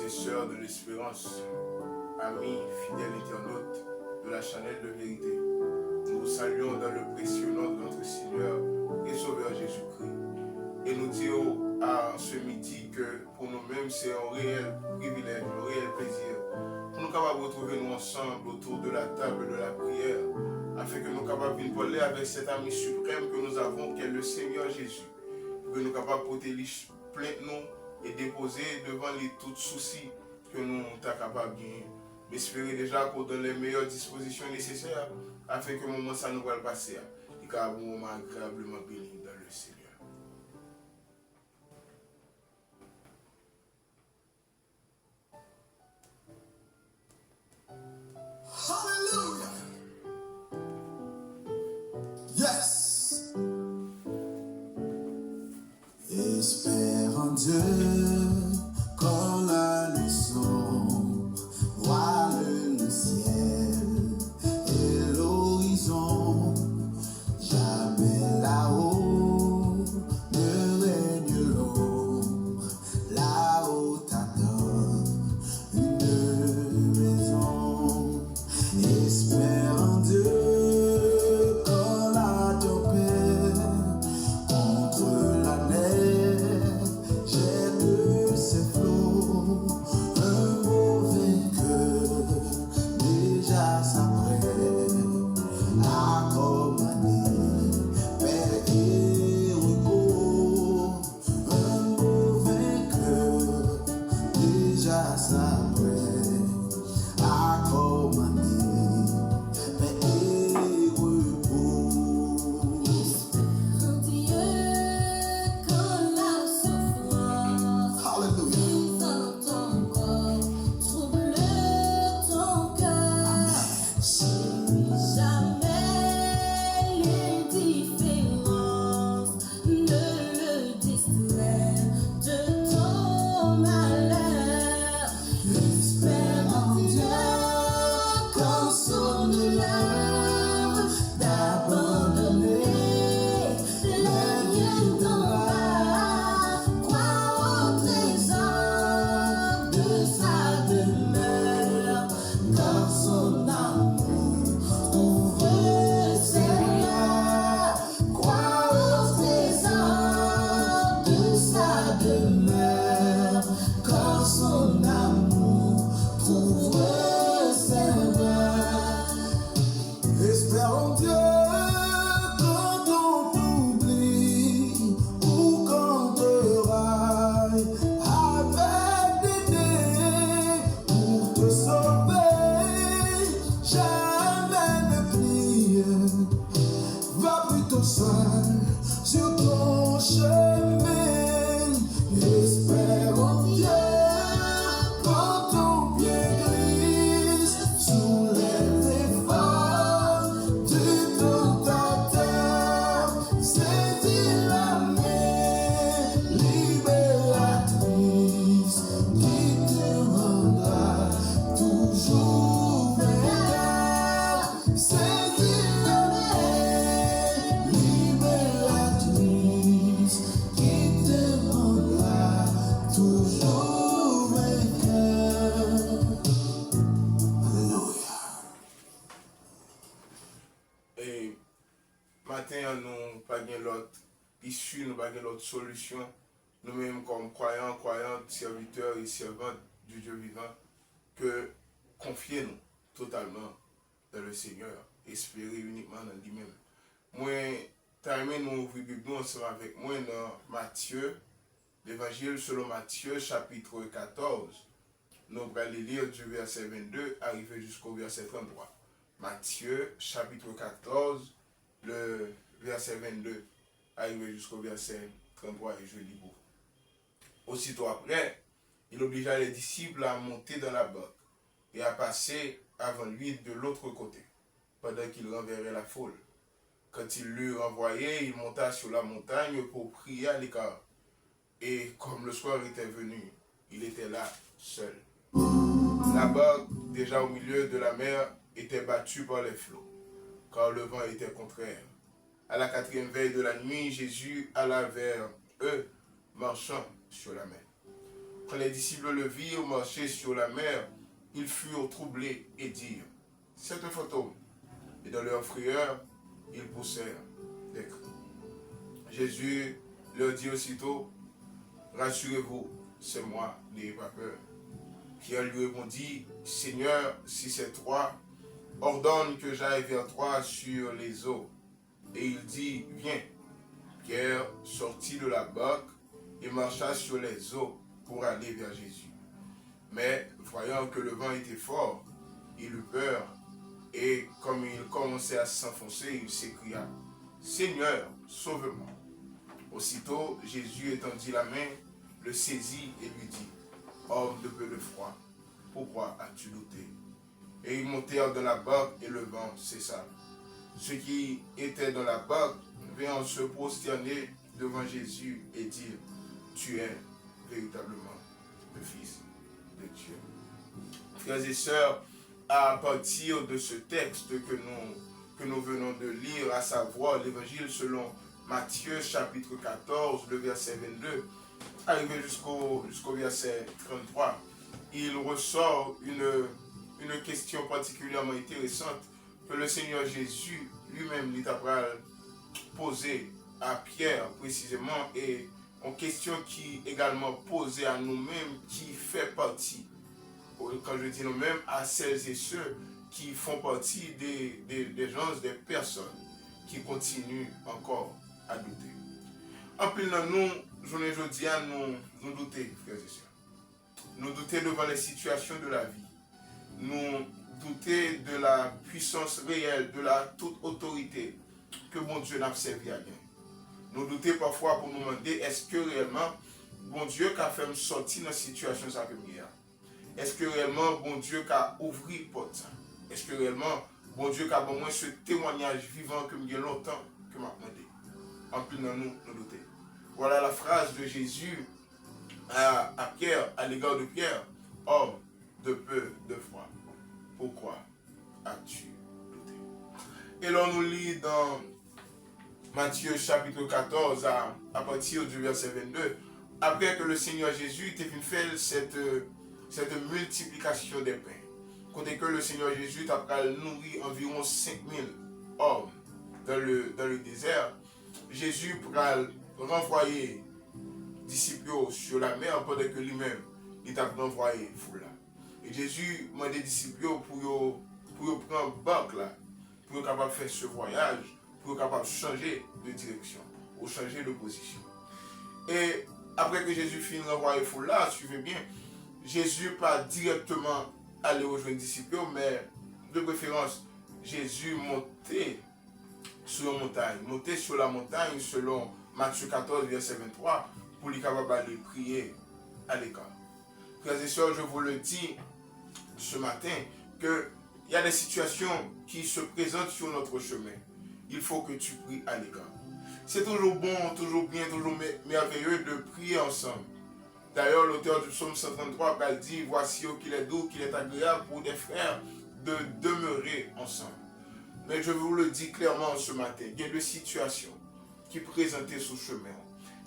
et sœurs de l'espérance, amis, fidèles internautes de la chaîne de vérité. Nous vous saluons dans le précieux nom de notre Seigneur et Sauveur Jésus-Christ. Et nous disons à ce midi que pour nous-mêmes, c'est un réel privilège, un réel plaisir pour nous capables de retrouver nous ensemble autour de la table de la prière, afin que nous capables de parler avec cet ami suprême que nous avons, qui est le Seigneur Jésus, pour que nous capables de porter les plaintes nous et déposer devant les tous soucis que nous sommes capables de gagner. M'espérer déjà qu'on donne les meilleures dispositions nécessaires afin que le moment ça nous va le passer et qu'à un moment agréablement béni dans le Seigneur. Hallelujah. Yes. Espère en Dieu quand la leçon voile le ciel et l'horizon. Jamais là-haut ne règne l'ombre. Là-haut t'attend une maison. Espère en Dieu quand la tempête contre la neige jette ses flots. Un mauvais cœur déjà s'apprête à commander paix et repos. Un mauvais cœur déjà s'apprête à commander paix et repos. En Dieu, quand la souffrance Hallelujah. dans ton corps trouble ton cœur, jamais l'indifférence ne le distrait de ton malheur. Espère en Dieu quand sonne l'heure d'abandonner les liens d'en bas. Crois au trésor de sa demeure, quand son amour trouve ses liens. Crois au trésor de sa demeure, quand son amour trouve ses liens. Espère en Dieu quand on t'oublie ou quand te raille avec des dés pour te sauver. Jamais ne plie, va plutôt seul sur ton chemin. Espère en Dieu quand ton pied glisse sous les efforts du tentateur. Saisis la main libératrice qui te rendra toujours vainqueur. Saisis la main libératrice qui te rendra toujours vainqueur. Alléluia. Et matin, nous pas de l'autre issue, nous pas de l'autre solution. Nous-mêmes comme croyants, croyantes, serviteurs et servantes du Dieu vivant, que confiez-nous totalement dans le Seigneur, espérez uniquement dans lui-même. Moi, t'aimes nous ouvrir Bible ensemble avec moi dans Matthieu, l'évangile selon Matthieu, chapitre 14. Nous allons lire du verset 22 arriver jusqu'au verset 33. Matthieu, chapitre 14, le verset 22 arriver jusqu'au verset 33 et je lis pour vous. Aussitôt après, il obligea les disciples à monter dans la barque et à passer avant lui de l'autre côté, pendant qu'il renverrait la foule. Quand il l'eut renvoyé, il monta sur la montagne pour prier à l'écart. Et comme le soir était venu, il était là, seul. La barque, déjà au milieu de la mer, était battue par les flots, car le vent était contraire. À la 4e veille de la nuit, Jésus alla vers eux, marchant sur la mer. Quand les disciples le virent marcher sur la mer, ils furent troublés et dirent, c'est un fantôme. Et dans leur frayeur, ils poussèrent des cris. Jésus leur dit aussitôt, rassurez-vous, c'est moi, n'ayez pas peur. Pierre lui répondit, Seigneur, si c'est toi, ordonne que j'aille vers toi sur les eaux. Et il dit, viens. Pierre sortit de la barque et marcha sur les eaux pour aller vers Jésus. Mais voyant que le vent était fort, il eut peur, et comme il commençait à s'enfoncer, il s'écria, Seigneur, sauve-moi. Aussitôt, Jésus étendit la main, le saisit et lui dit, homme de peu de foi, pourquoi as-tu douté? Et ils montèrent dans la barque et le vent cessa. Ceux qui étaient dans la barque vinrent se prosterner devant Jésus et dire, tu es véritablement le Fils de Dieu. Frères et sœurs, à partir de ce texte que nous venons de lire, à savoir l'évangile selon Matthieu chapitre 14, le verset 22, arrivé jusqu'au verset 33, il ressort une question particulièrement intéressante que le Seigneur Jésus lui-même a posée à Pierre précisément, et une question qui est également posée à nous-mêmes, qui fait partie, quand je dis nous-mêmes, à celles et ceux qui font partie des gens, des personnes qui continuent encore à douter. En plus, nous, journée aujourd'hui, nous douter, frères et sœurs. Nous douter devant les situations de la vie. Nous douter de la puissance réelle, de la toute autorité que mon Dieu n'a servi à rien. Nous douter parfois pour nous demander, est-ce que réellement, bon Dieu qui a fait me sortir dans cette situation ça comme hier? Est-ce que réellement, bon Dieu qui a ouvert porte? Est-ce que réellement, bon Dieu qui a bon moi ce témoignage vivant que j'ai longtemps que m'a demandé? En plus, nous douter. Voilà la phrase de Jésus à Pierre, à l'égard de Pierre. Homme de peu de foi, pourquoi as-tu douté? Et l'on nous lit dans Matthieu chapitre 14 à partir du verset 22, après que le Seigneur Jésus ait fait cette multiplication des pains, quand que le Seigneur Jésus a nourri environ 5000 hommes dans le désert, Jésus pourra renvoyer disciples sur la mer pendant que lui-même il a renvoyé foule là. Et Jésus m'a des disciples pour prendre barque là, pour être capable de faire ce voyage, pour être capable de changer de direction ou changer de position. Et après que Jésus finit de renvoyer foule là, suivez bien, Jésus pas directement aller rejoindre les disciples, mais de préférence, Jésus montait sur la montagne selon Matthieu 14, verset 23, pour lui capable d'aller prier à l'écart. Frères et sœurs, je vous le dis ce matin, qu'il y a des situations qui se présentent sur notre chemin. Il faut que tu pries à l'écart. C'est toujours bon, toujours bien, toujours merveilleux de prier ensemble. D'ailleurs, l'auteur du psaume 133 a dit, voici qu'il est doux, qu'il est agréable pour des frères de demeurer ensemble. Mais je vous le dis clairement ce matin, il y a des situations qui présentaient sur le chemin.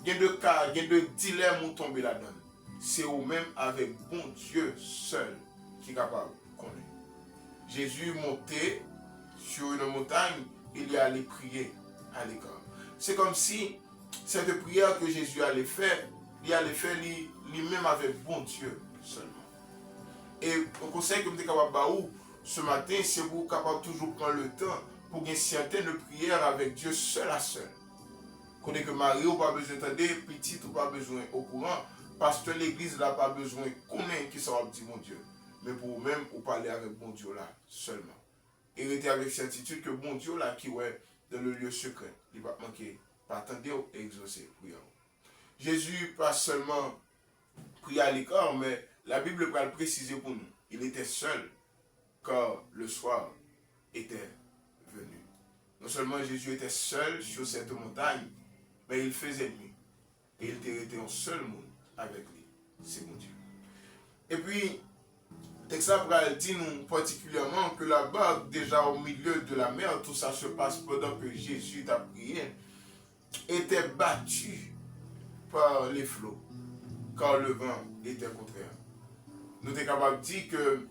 Il y a des cas, il y a des dilemmes où tomber là-dedans. C'est vous-même avec bon Dieu seul qui est capable de connaître. Jésus montait sur une montagne, il y allait prier à l'écart. C'est comme si cette prière que Jésus allait faire, il allait faire lui-même avec bon Dieu seulement. Et le conseil que je suis capable de ce matin, c'est vous capable de toujours prendre le temps pour une certaine prière avec Dieu seul à seul. Connaît que Marie n'a pas besoin d'entendre, petit ou pas besoin au courant, pasteur l'église n'a pas besoin connaître qui sera dit mon Dieu. Mais pour vous-même, vous parlez avec bon Dieu là seulement. Et restez avec certitude que bon Dieu là qui est dans le lieu secret, il va manquer, pas attendre et exaucer prière. Jésus pas seulement prier à l'écart, mais la Bible va le préciser pour nous. Il était seul quand le soir était venu. Non seulement Jésus était seul sur cette montagne, mais il faisait nuit. Et il était un seul monde avec lui. C'est mon Dieu. Et puis, le texte dit nous particulièrement que la barque, déjà au milieu de la mer, tout ça se passe pendant que Jésus a prié, était battue par les flots. car le vent était contraire. Nous sommes capables de dire que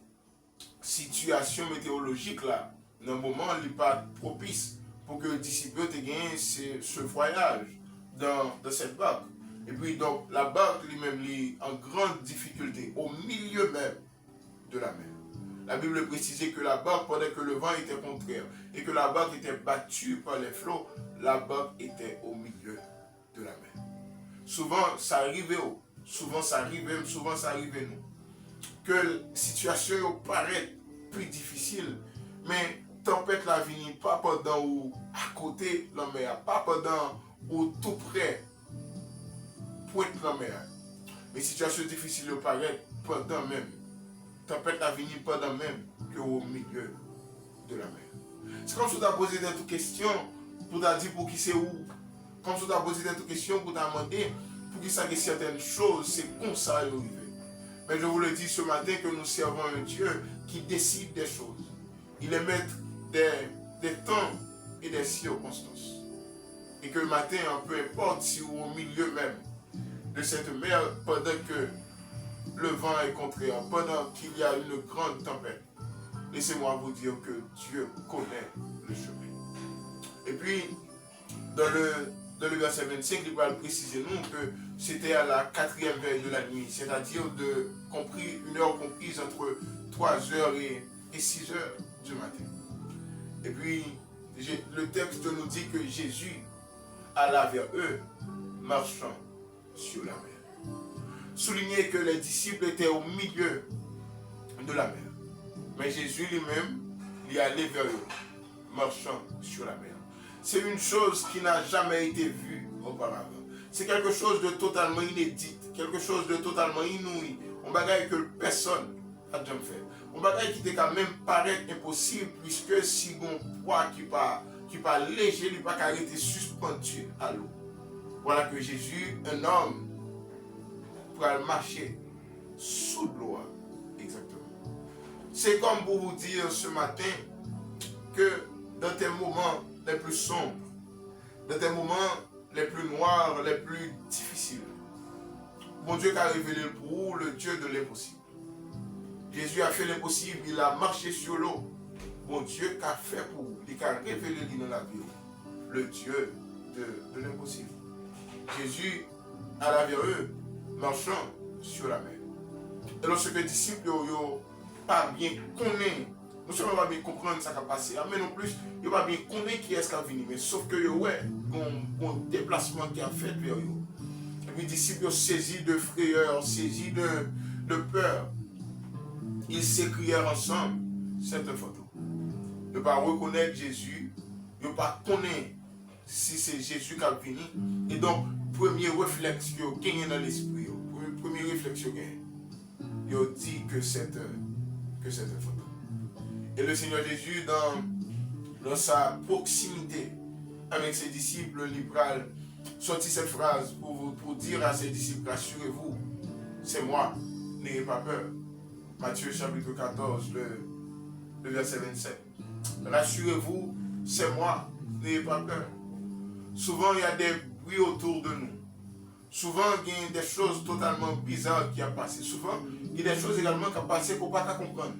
situation météorologique là, dans le moment, n'est pas propice pour que les disciples aient gagné ce voyage dans cette barque. Et puis donc la barque lui-même est en grande difficulté, au milieu même de la mer. La Bible précisait que la barque, pendant que le vent était contraire et que la barque était battue par les flots, la barque était au milieu de la mer. Souvent, ça arrivait, souvent ça arrivait nous, que la situation paraît plus difficile, mais tempête la vient pas pendant ou à côté de la mer, pas pendant ou tout près pointe la mer. Mais situation difficile paraît pendant même. Tempête la vient pendant même qu'au milieu de la mer. C'est comme si tu as posé des questions pour te dire pour qui c'est où. Comme si tu as posé des questions pour te demander pour qui ça que certaines choses, c'est comme ça arrivé. Mais je vous le dis ce matin que nous servons un Dieu qui décide des choses. Il est maître des temps et des circonstances. Et que le matin, peu importe si vous au milieu même de cette mer, pendant que le vent est contraire, pendant qu'il y a une grande tempête, laissez-moi vous dire que Dieu connaît le chemin. Et puis, dans le verset 25, il va préciser nous que c'était à la 4e veille de la nuit, c'est-à-dire une heure comprise entre 3h et 6h du matin. Et puis, le texte nous dit que Jésus alla vers eux, marchant sur la mer. Souligner que les disciples étaient au milieu de la mer. Mais Jésus lui-même, il est allé vers eux, marchant sur la mer. C'est une chose qui n'a jamais été vue auparavant. C'est quelque chose de totalement inédit, quelque chose de totalement inouï. On bagaille que personne n'a jamais fait. On bagaille qui était quand même paraître impossible, puisque si on poids qui pas léger, il pas arrêté suspendu à l'eau. Voilà que Jésus, un homme, pour marcher sous l'eau. Exactement. C'est comme pour vous dire ce matin que dans tes moments les plus sombres, dans tes moments les plus noirs, les plus difficiles, bon Dieu a révélé pour vous le Dieu de l'impossible. Jésus a fait l'impossible, il a marché sur l'eau. Bon Dieu qu'a fait pour vous, il a révélé dans la vie, le Dieu de l'impossible. Jésus alla vers eux, marchant sur la mer. Et lorsque les disciples n'ont pas bien connaître, non seulement pas bien comprendre ce qui a passé, mais non plus, ils n'ont pas bien connaître qui est-ce qui a venu. Mais sauf que ouais, un déplacement qui a fait vers eux. Et puis les disciples ont saisi de frayeur, saisi de peur. Ils s'écrièrent ensemble cette photo. Ils ne pas reconnaître Jésus, ils ne pas connaître si c'est Jésus qui a venu. Et donc, premier réflexe que vous gagnez dans l'esprit, premier réflexe que vous gagnez, il dit que cette photo. Et le Seigneur Jésus, dans sa proximité avec ses disciples, il a sorti cette phrase pour dire à ses disciples, rassurez-vous, c'est moi, n'ayez pas peur. Matthieu chapitre 14, le verset 27. Rassurez-vous, c'est moi, n'ayez pas peur. Souvent, il y a des bruits autour de nous. Souvent, il y a des choses totalement bizarres qui ont passé. Souvent, il y a des choses également qui ont passé qu'on ne peut pas comprendre.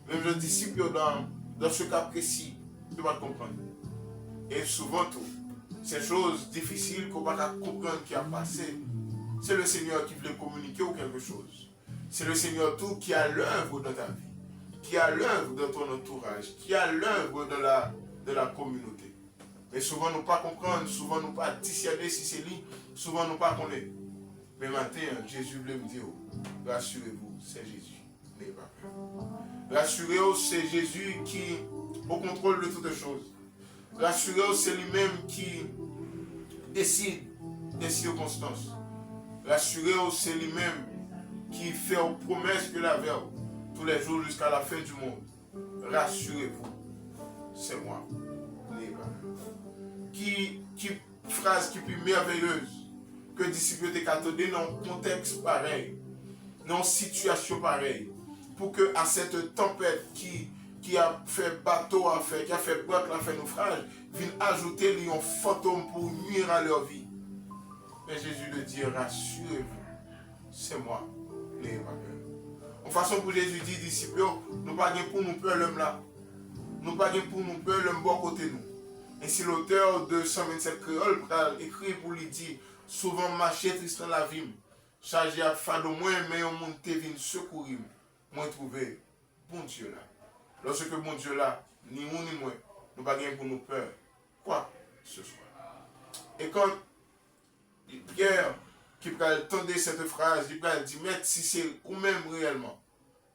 Même les disciples, dans ce cas précis, ils ne peuvent pas comprendre. Et souvent, tout, ces choses difficiles qu'on ne peut pas comprendre qui ont passé, c'est le Seigneur qui veut communiquer ou quelque chose. C'est le Seigneur tout qui a l'œuvre dans ta vie, qui a l'œuvre dans ton entourage, qui a l'œuvre de la communauté. Mais souvent nous ne pas comprendre, souvent nous ne pas discerner si c'est lui, souvent nous ne pas connaître. Mais maintenant, Jésus voulait me dire, rassurez-vous, c'est Jésus, n'ayez pas peur. Rassurez-vous, c'est Jésus qui est au contrôle de toutes choses. Rassurez-vous, c'est lui-même qui décide des circonstances. Rassurez-vous, c'est lui-même qui fait aux promesses que la veille, tous les jours jusqu'à la fin du monde. Rassurez-vous, c'est moi. N'ayez pas peur. Qui phrase qui plus merveilleuse que les disciples t'attendaient dans un contexte pareil, dans une situation pareille, pour que à cette tempête qui a fait bateau à faire, qui a fait barque, qui a fait naufrage, vienne ajouter un fantôme pour nuire à leur vie. Mais Jésus le dit, rassurez-vous, c'est moi. N'ayez pas peur. En façon pour Jésus dit, disciples, nous pas pour nous peur l'homme là. Nous pas pour nous peur l'homme bon côté nous. Et si l'auteur de 127 créoles écrit pour lui dire, souvent marcher triste dans la vie, chargé à fardeau moins, mais on monte vient secourir, moi trouver bon Dieu là. Lorsque bon Dieu là, ni nous ni moi, nous pas pour nous peur. Quoi ce soir? Et quand Pierre, qui va entendre cette phrase, il va dire, mais si c'est vous-même réellement,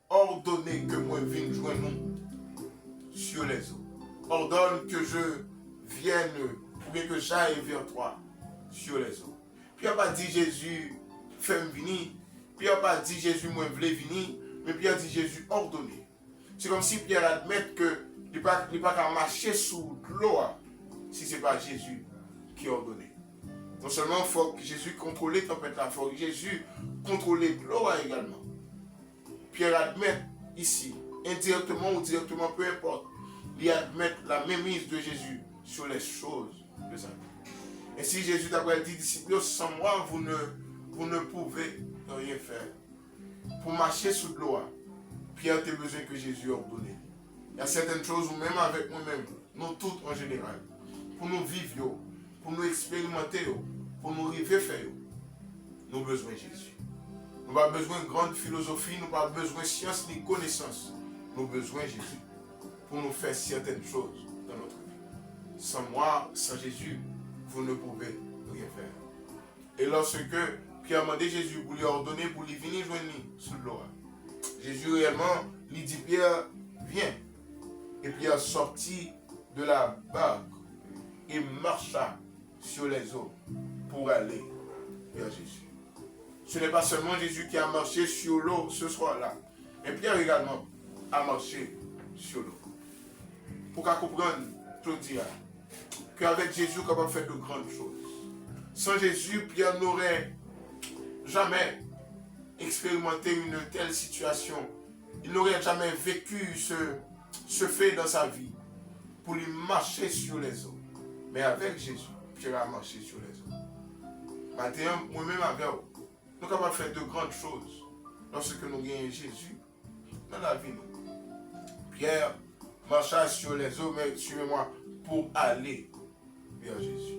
ordonnez que moi vienne joindre nous sur les eaux. Ordonne que je vienne, ou bien que j'aille vers toi sur les eaux. Pierre n'a pas dit Jésus, fais-moi venir. Pierre n'a pas dit Jésus, moi voulais venir. Mais Pierre dit Jésus, ordonnez. C'est comme si Pierre admet que il n'est pas qu'à marcher sous l'eau si ce n'est pas Jésus qui a ordonné. Non seulement il faut que Jésus contrôle la tempête, il faut que Jésus contrôle l'eau également. Pierre admet ici, indirectement ou directement, peu importe, il admet la mainmise de Jésus sur les choses de sa vie. Et si Jésus t'a dit, disciples, sans moi, vous ne pouvez rien faire. Pour marcher sous l'eau, Pierre a besoin que Jésus ordonne. Il y a certaines choses, ou même avec moi-même, nous toutes en général, pour nous vivre, pour nous expérimenter, pour nous arriver à faire, nous avons besoin de Jésus. Nous n'avons pas besoin de grande philosophie, nous n'avons pas besoin de science ni connaissance. Nous avons besoin de Jésus pour nous faire certaines choses dans notre vie. Sans moi, sans Jésus, vous ne pouvez rien faire. Et lorsque Pierre a demandé Jésus pour lui ordonner, pour lui venir joindre sous l'eau, Jésus réellement lui dit, Pierre, viens. Et Pierre sortit de la barque et marcha sur les eaux pour aller vers Jésus. Ce n'est pas seulement Jésus qui a marché sur l'eau ce soir-là, mais Pierre également a marché sur l'eau. Pour qu'on comprenne, je dis qu'avec Jésus, on va faire de grandes choses. Sans Jésus, Pierre n'aurait jamais expérimenté une telle situation. Il n'aurait jamais vécu ce fait dans sa vie pour lui marcher sur les eaux. Mais avec Jésus, Pierre a marché sur les eaux. Maintenant, moi-même avec vous, nous sommes capables de faire de grandes choses lorsque nous gagnons Jésus dans la vie. Pierre marcha sur les eaux, mais suivez-moi, pour aller vers Jésus.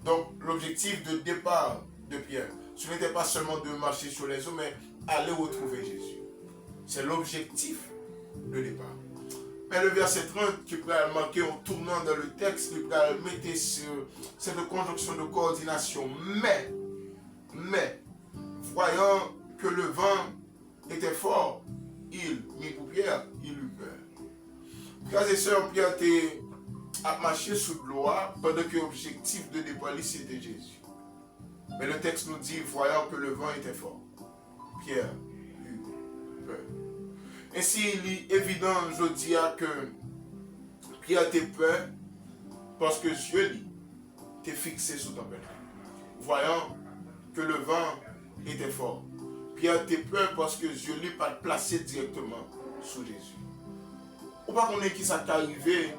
Donc, l'objectif de départ de Pierre, ce n'était pas seulement de marcher sur les eaux, mais aller retrouver Jésus. C'est l'objectif de départ. Mais le verset 30 qui peut manquer en tournant dans le texte, qui peut mettre sur cette conjonction de coordination. Mais, voyant que le vent était fort, il eut peur. Frères et sœurs, Pierre a marché sous l'eau pendant que l'objectif de départ, c'était Jésus. Mais le texte nous dit, voyant que le vent était fort, Pierre eut peur. Ainsi, il est évident, je dis, que Pierre a peur parce que Dieu était fixé sous tempête. Voyant que le vent était fort, Pierre a peur parce que Dieu lui pas placé directement sous Jésus. Ou pas qu'on est qui ça arrivé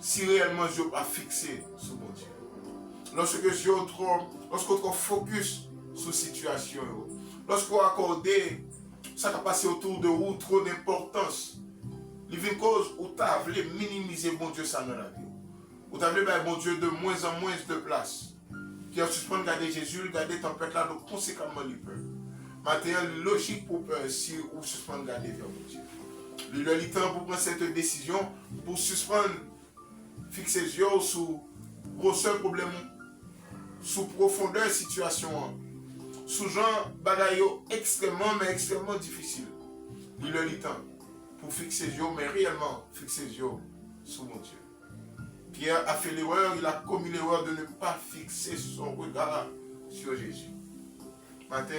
si réellement Dieu n'a pas fixé sous mon Dieu. Lorsque Dieu lorsqu'on trop focus sur la situation, lorsqu'on accorde ça qui passe autour de vous trop d'importance, il y a une cause où tu as voulu minimiser bon Dieu ça dans la vie. Où tu as voulu bon Dieu de moins en moins de place. Qui a suspend garder Jésus, garder tempête là, donc conséquemment il peut. Maintenant, logique pour si ou suspendre garder vers mon Dieu. Il a le temps pour prendre cette décision, pour suspendre, fixer les yeux sur grosseur problème, sous profondeur situation, sous genre bagaille extrêmement difficile. Il a le temps pour fixer les yeux, mais réellement fixer les yeux sur mon Dieu. Pierre a fait l'erreur, il a commis l'erreur de ne pas fixer son regard sur Jésus. Matin,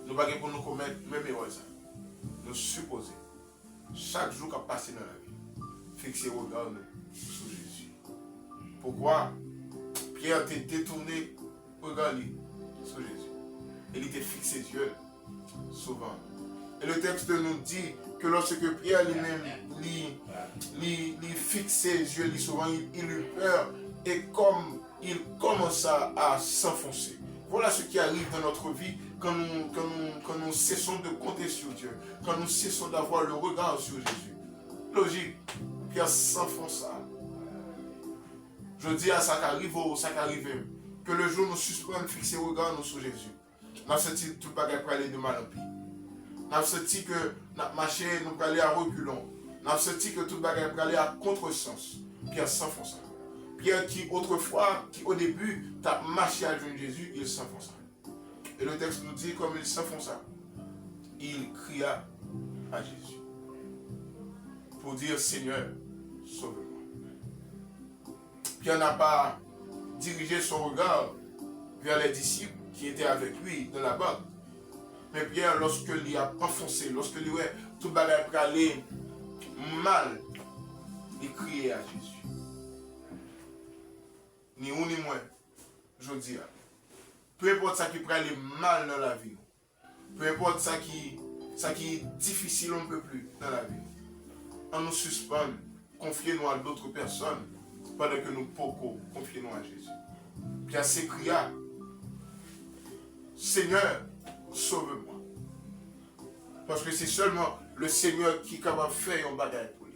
nous ne pouvons pas nous commettre même erreur. Nous supposer, chaque jour qui a passé dans la vie, fixer le regard sur Jésus. Pourquoi? Pierre a détourné le regard sur Jésus. Il était fixé Dieu souvent. Et le texte nous dit que lorsque Pierre lui-même fixait Dieu souvent, il eut peur et comme il commença à s'enfoncer. Voilà ce qui arrive dans notre vie quand nous cessons de compter sur Dieu, quand nous cessons d'avoir le regard sur Jésus. Logique, Pierre s'enfonça. Je dis à ça qu'arrive, que le jour nous suspendons fixer le regard nous sur Jésus. Nous avons senti tout le bagage pour aller de mal en pis. Nous avons senti que notre marché nous pour aller à reculons. Nous avons senti que tout le bagage pour aller à contresens. Pierre s'enfonça. Pierre qui autrefois, qui au début, t'a marché à Jésus, il s'enfonça. Et le texte nous dit, comme il s'enfonça, il cria à Jésus pour dire, Seigneur, sauve-moi. Pierre n'a pas dirigé son regard vers les disciples qui étaient avec lui dans la barque. Mais Pierre, lorsqu'il a enfoncé, lorsqu'il voit tout le bagage pour aller mal, il criait à Jésus. Ni ou ni moins, je dis. Peu importe ça qui peut aller mal dans la vie, peu importe ça qui est difficile, on ne peut plus dans la vie. On nous suspend, confiez-nous à d'autres personnes, pendant que nous pouvons confier-nous à Jésus. Pierre s'écria, Seigneur, sauve-moi. Parce que c'est seulement le Seigneur qui est capable de faire un bagage pour lui.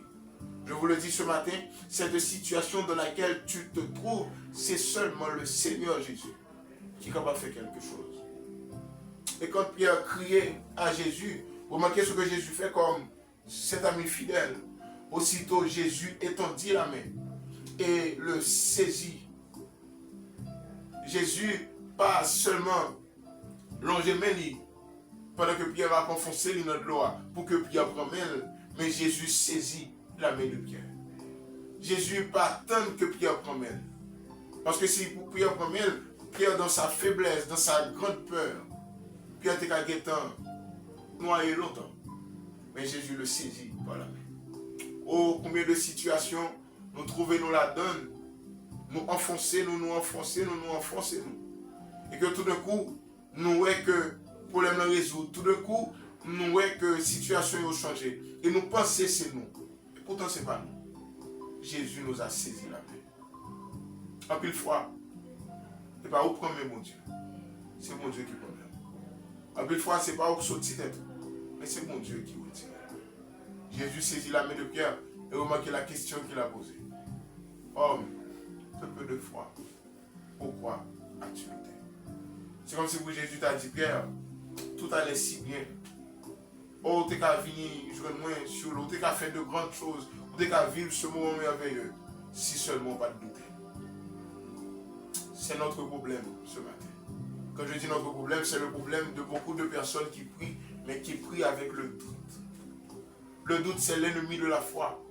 Je vous le dis ce matin, cette situation dans laquelle tu te trouves, c'est seulement le Seigneur Jésus qui est capable de faire quelque chose. Et quand Pierre criait à Jésus, vous remarquez ce que Jésus fait comme cet ami fidèle. Aussitôt Jésus étendit la main et le saisit. Jésus pas seulement longe main pendant que Pierre va enfoncer dans l'eau pour que Pierre prenne, mais Jésus saisit la main de Pierre. Jésus pas attendre que Pierre prenne. Parce que si pour Pierre prenne, Pierre dans sa faiblesse, dans sa grande peur, Pierre était qu'à guettant noyé longtemps. Mais Jésus le saisit par la main. Oh, combien de situations nous trouvons nous la donne, nous enfoncer, nous enfoncer. Et que tout d'un coup, nous voyons que le problème est résolu. Tout d'un coup, nous voyons que la situation a changé. Et nous pensons que c'est nous. Et pourtant, ce n'est pas nous. Jésus nous a saisi la main. En pile fois, ce n'est pas où prendre mon Dieu. C'est mon Dieu qui prend. En pile fois, ce n'est pas où sortir tête. Mais c'est mon Dieu qui retire. Jésus saisit la main de Pierre et remarquez la question qu'il a posée. Homme, de peu de foi, pourquoi as-tu lutté? C'est comme si vous, Jésus t'a dit, Pierre, tout allait si bien. Oh, tu as venu joindre sur l'eau, tu as fait de grandes choses, tu as vivre ce moment merveilleux, si seulement pas de douter. C'est notre problème ce matin. Quand je dis notre problème, c'est le problème de beaucoup de personnes qui prient, mais qui prient avec le doute. Le doute, c'est l'ennemi de la foi.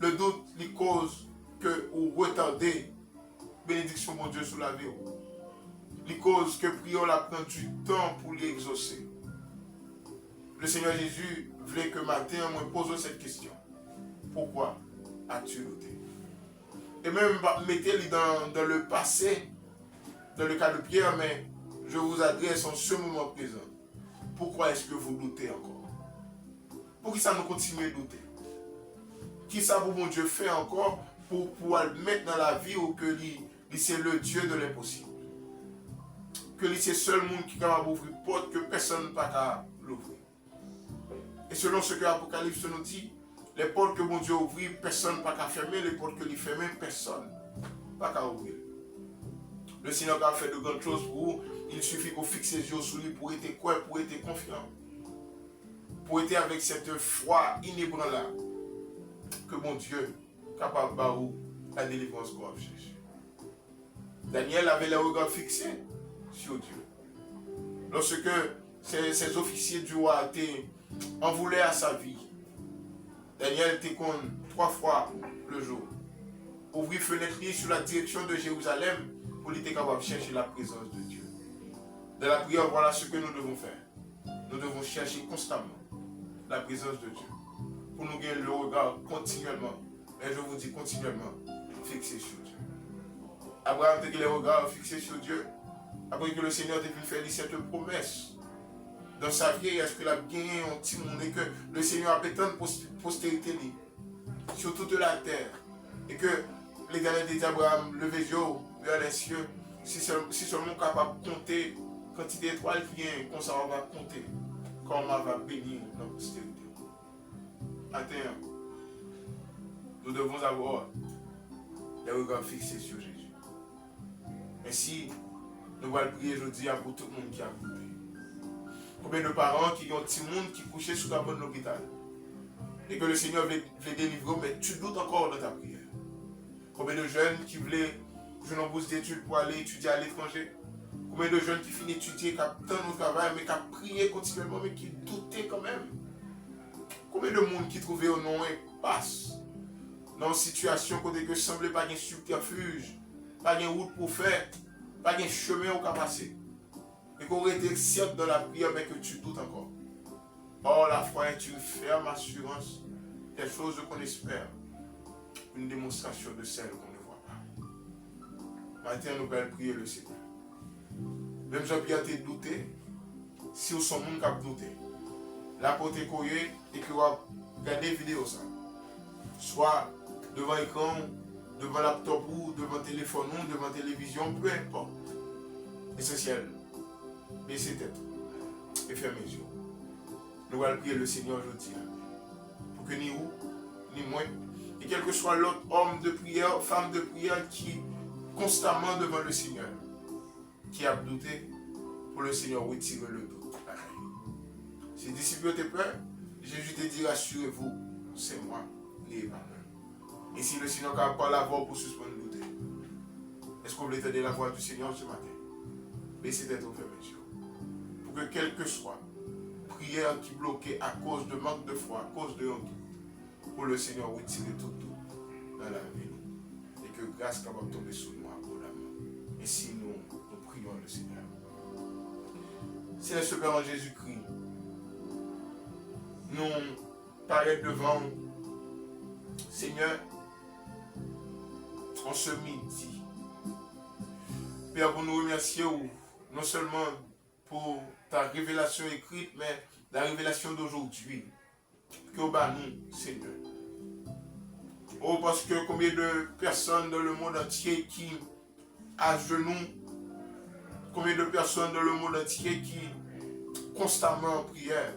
Le doute, il cause que vous retardez bénédiction mon Dieu sur la vie. Il cause que prions la prend du temps pour l'exaucer. Le Seigneur Jésus voulait que matin, on me pose cette question. Pourquoi as-tu douté? Et même mettez-le dans le passé, dans le cas de Pierre, mais je vous adresse en ce moment présent. Pourquoi est-ce que vous doutez encore? Pour qui ça nous continue de douter? Qui ça pour mon Dieu fait encore pour pouvoir le mettre dans la vie ou que c'est le Dieu de l'impossible? Que c'est seul monde qui est capable d'ouvrir une porte que personne n'a pas l'ouvrir. Et selon ce que l'Apocalypse nous dit, les portes que mon Dieu ouvre, personne n'a pas fermer, les portes que lui ferme, personne n'a pas ouvrir. Le Seigneur a fait de grandes choses pour vous, il suffit qu'on fixe les yeux sur lui pour être quoi, pour être confiant. Pour être avec cette foi inébranlable que mon Dieu est capable de vous la délivrance qu'on a cherché. Daniel avait les regards fixés sur Dieu. Lorsque ces officiers du roi en voulaient à sa vie, Daniel était con 3 fois le jour. Ouvrir fenêtre sur la direction de Jérusalem pour être capable de chercher la présence de Dieu. Dans la prière, voilà ce que nous devons faire. Nous devons chercher constamment la présence de Dieu. Pour nous gagner le regard continuellement, et je vous dis continuellement, fixé sur Dieu. Abraham a les regards fixés sur Dieu, après que le Seigneur ait pu faire cette promesse. Dans sa vieillesse, qu'il a gagné un petit monde et que le Seigneur a pétant postérité sur toute la terre. Et que l'Éternel dit à Abraham, levez les yeux vers les cieux Si seulement capable de compter quantité d'étoiles qui viennent, comme ça on va compter, comment on va bénir notre postérité. Attends, nous devons avoir les regards fixés sur Jésus. Ainsi, nous allons prier aujourd'hui pour tout le monde qui a goûté. Combien de parents qui ont un petit monde qui couchait sous la bonne de l'hôpital et que le Seigneur veut délivrer, mais tu doutes encore dans ta prière. Combien de jeunes qui voulaient jouer une bourse d'études pour aller étudier à l'étranger. Combien de jeunes qui finissent d'étudier, qui attendent au travail, mais qui ont prié continuellement, mais qui doutaient quand même. Combien de monde qui trouvait au nom et passe dans une situation côté que semblait pas de subterfuge, pas de route pour faire, pas de chemin où passer. Et qu'on aurait été certes dans la prière, mais que tu doutes encore. Or, la foi est une ferme assurance des choses qu'on espère, une démonstration de celles qu'on ne voit pas. Maintenant, nous allons prier le Seigneur. Même Jean-Pierre t'a douté, si vous sont monde qui a douté, la côté courrier et que vous regardez la vidéo ça. Soit devant l'écran, devant laptop ou devant téléphone ou devant télévision, peu importe. Essentiel. Baissez tête et fermez les yeux. Nous allons prier le Seigneur aujourd'hui. Pour que ni vous, ni moi, et quel que soit l'autre homme de prière, femme de prière qui constamment devant le Seigneur, qui a douté, pour le Seigneur retirer le doute. Si les disciples étaient prêts, Jésus te dit, rassurez-vous, c'est moi, n'ayez pas peur. Et si le Seigneur n'a pas la voix pour suspendre le doute, est-ce qu'on voulait entendre la voix du Seigneur ce matin? Baissez tête au fermé. Pour que quel que soit prière qui bloquait à cause de manque de foi, à cause de honte, pour le Seigneur retirer tout dans la vie. Et que grâce capable de tomber sur nous abondamment. Et si nous prions le Seigneur. Seigneur, ce Père en Jésus-Christ, nous paraît devant Seigneur en ce midi. Père, pour nous remercier non seulement pour ta révélation écrite, mais la révélation d'aujourd'hui. Que bas nous, Seigneur. Oh, parce que combien de personnes dans le monde entier qui à genoux, combien de personnes dans le monde entier qui constamment en prière,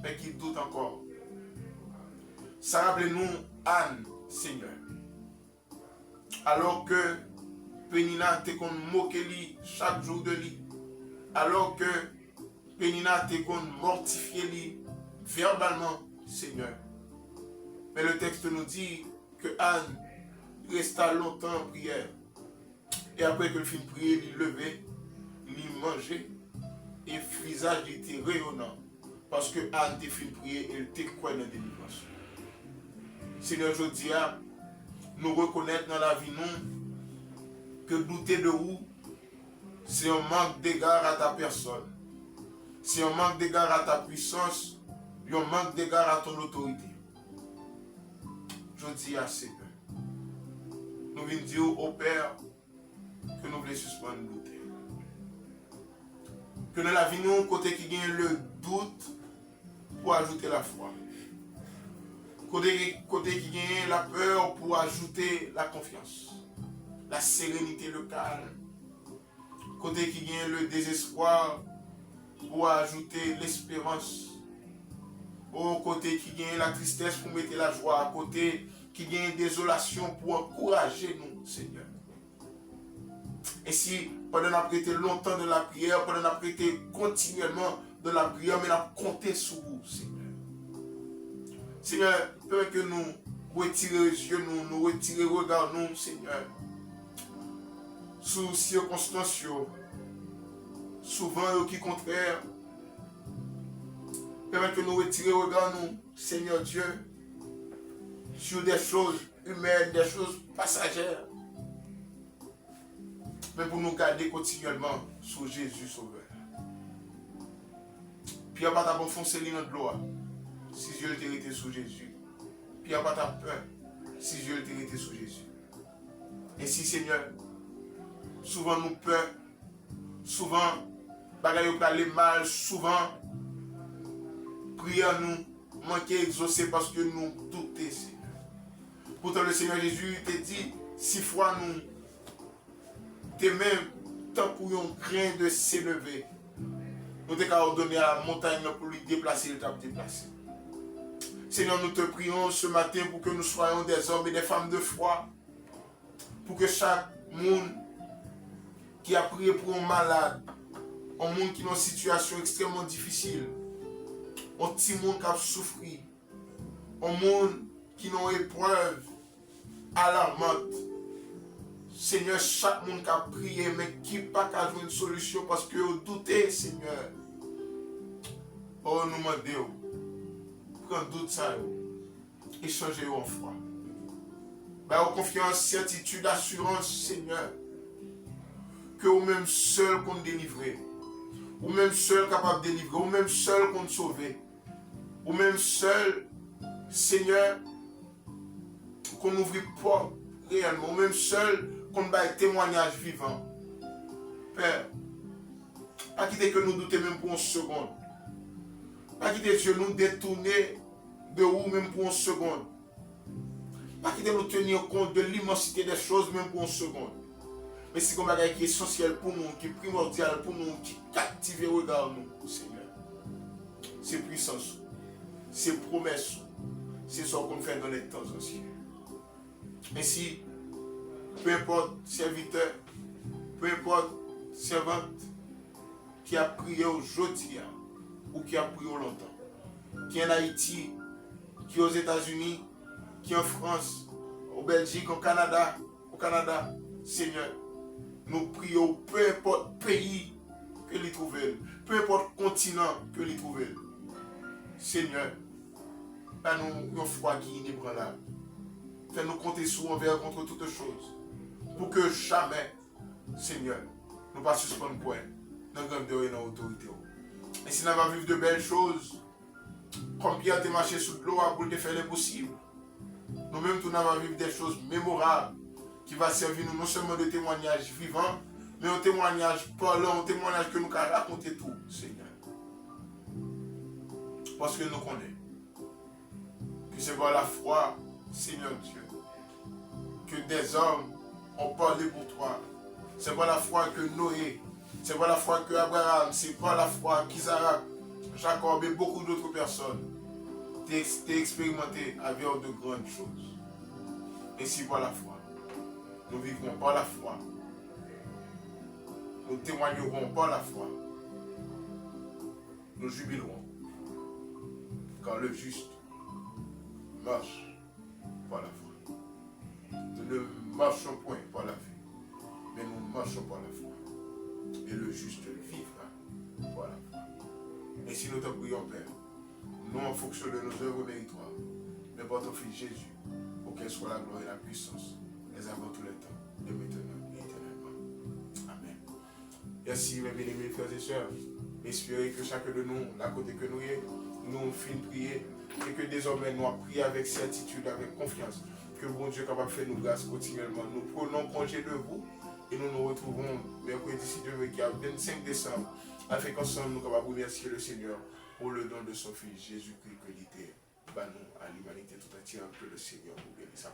mais qui doutent encore. Ça rappelle-nous Anne, Seigneur. Alors que Pénina te qu'on moque lui chaque jour de lui. Alors que Pénina te qu'on mortifie lui verbalement, Seigneur. Mais le texte nous dit que Anne resta longtemps en prière. Et après que le film prier, il levait, il mangeait, et le visage était rayonnant. Parce que Anne te fin prier, elle te croit dans la délivrance. Seigneur, je dis à nous reconnaître dans la vie, nous, que douter de vous, c'est un manque d'égard à ta personne. C'est un manque d'égard à ta puissance, et un manque d'égard à ton autorité. Je dis à Seigneur, nous venons dire au Père que nous voulons suspendre le doute. Que dans la vie, nous, côté qui gagne le doute pour ajouter la foi. Côté qui gagne la peur pour ajouter la confiance. La sérénité, le calme. Côté qui gagne le désespoir pour ajouter l'espérance. Au côté qui gagne la tristesse pour mettre la joie. À côté qui gagne désolation pour encourager nous, Seigneur. Et si pendant qu'on a prêté longtemps de la prière, pendant qu'on a prêté continuellement de la prière, mais on a compté sur vous, Seigneur. Seigneur, peut que nous retirions les yeux, nous retirions le regard, nous, Seigneur, sous circonstances, souvent qui contraire. Permet que nous retirions le regard, nous, Seigneur Dieu, sur des choses humaines, des choses passagères. Mais pour nous garder continuellement sur Jésus Sauveur. Pierre pas t'enfoncer dans de l'eau si Dieu t'est été sur Jésus. Pierre pas ta peur si Dieu t'est été sur Jésus. Et si Seigneur, souvent nous peur, souvent bagaille parler mal, souvent prière nous manquer exaucer parce que nous doutons, Seigneur. Pourtant le Seigneur Jésus te dit, 6 fois nous douter même, tant qu'on un grain de s'élever, nous t'es qu'à ordonner à la montagne pour lui déplacer, il t'a déplacé. Seigneur, nous te prions ce matin pour que nous soyons des hommes et des femmes de foi, pour que chaque monde qui a prié pour un malade, un monde qui est dans une situation extrêmement difficile, un petit monde qui a souffert, un monde qui est dans une épreuve alarmante. Seigneur, chaque monde qui a prié, mais qui n'a pas qu'à jouer une solution parce que vous doutez, Seigneur. Oh, nous demandons, prends doute ça, et changez en foi. Bah, confiance, certitude, assurance, Seigneur, que vous-même seul qu'on délivrer, vous-même seul capable de délivrer, vous-même seul qu'on sauver, vous-même seul, Seigneur, qu'on ouvre porte réellement, vous-même seul qu'on baille témoignage vivant. Père, pas quitter que nous doutons même pour une seconde. Pas quitter Dieu nous détourner de vous même pour une seconde. Pas quitter nous tenir compte de l'immensité des choses même pour une seconde. Mais c'est un bagage qui est essentiel pour nous, qui est primordial pour nous, qui captive et regarde nous, Seigneur. C'est puissance, c'est promesse, c'est ce qu'on fait dans les temps anciens. Ainsi, peu importe serviteur, peu importe servante qui a prié aujourd'hui ou qui a prié longtemps, qui est en Haïti, qui est aux États-Unis, qui est en France, au Belgique, au Canada, Seigneur, nous prions, peu importe pays que l'y trouve, peu importe continent que l'y trouve. Seigneur, nous une foi qui est inébranlable. Fais-nous compter sur envers contre toutes choses. Pour que jamais, Seigneur, nous ne pas suspendre point dans la grandeur et dans l'autorité. Et si nous allons vivre de belles choses, comme Pierre a marché sous l'eau pour te faire l'impossible, nous-mêmes, nous allons vivre des choses mémorables qui vont servir nous non seulement de témoignages vivants, mais un témoignage parlant, un témoignage que nous allons raconter tout, Seigneur. Parce que nous connaissons que c'est par la foi, Seigneur Dieu, que des hommes ont parlé pour toi. C'est par la foi que Noé, c'est par la foi que Abraham, c'est par la foi qu'Isaac, Jacob et beaucoup d'autres personnes t'ont expérimenté avec de grandes choses. Et si par la foi, nous vivrons par la foi, nous témoignerons par la foi, nous jubilerons, car le juste marche par la foi. Nous ne marchons point par la vue, mais nous marchons par la foi. Et le juste vivra par la foi. Et si nous te prions, Père, non en fonction de nos œuvres méritoires, mais par ton Fils Jésus, auquel soit la gloire et la puissance, les avant tous les temps, de maintenant et éternellement. Amen. Merci, mes bien-aimés frères et sœurs. Espérez que chacun de nous, la côté que nous est, nous finissons de prier et que désormais nous prions avec certitude, avec confiance, que bon Dieu est capable de faire nous grâce continuellement. Nous prenons congé de vous et nous nous retrouvons mercredi, si Dieu veut, qui est 25 décembre, afin qu'ensemble nous capables de remercier le Seigneur pour le don de son Fils Jésus-Christ que l'ité, nous à l'humanité tout entière, que le Seigneur vous bénisse.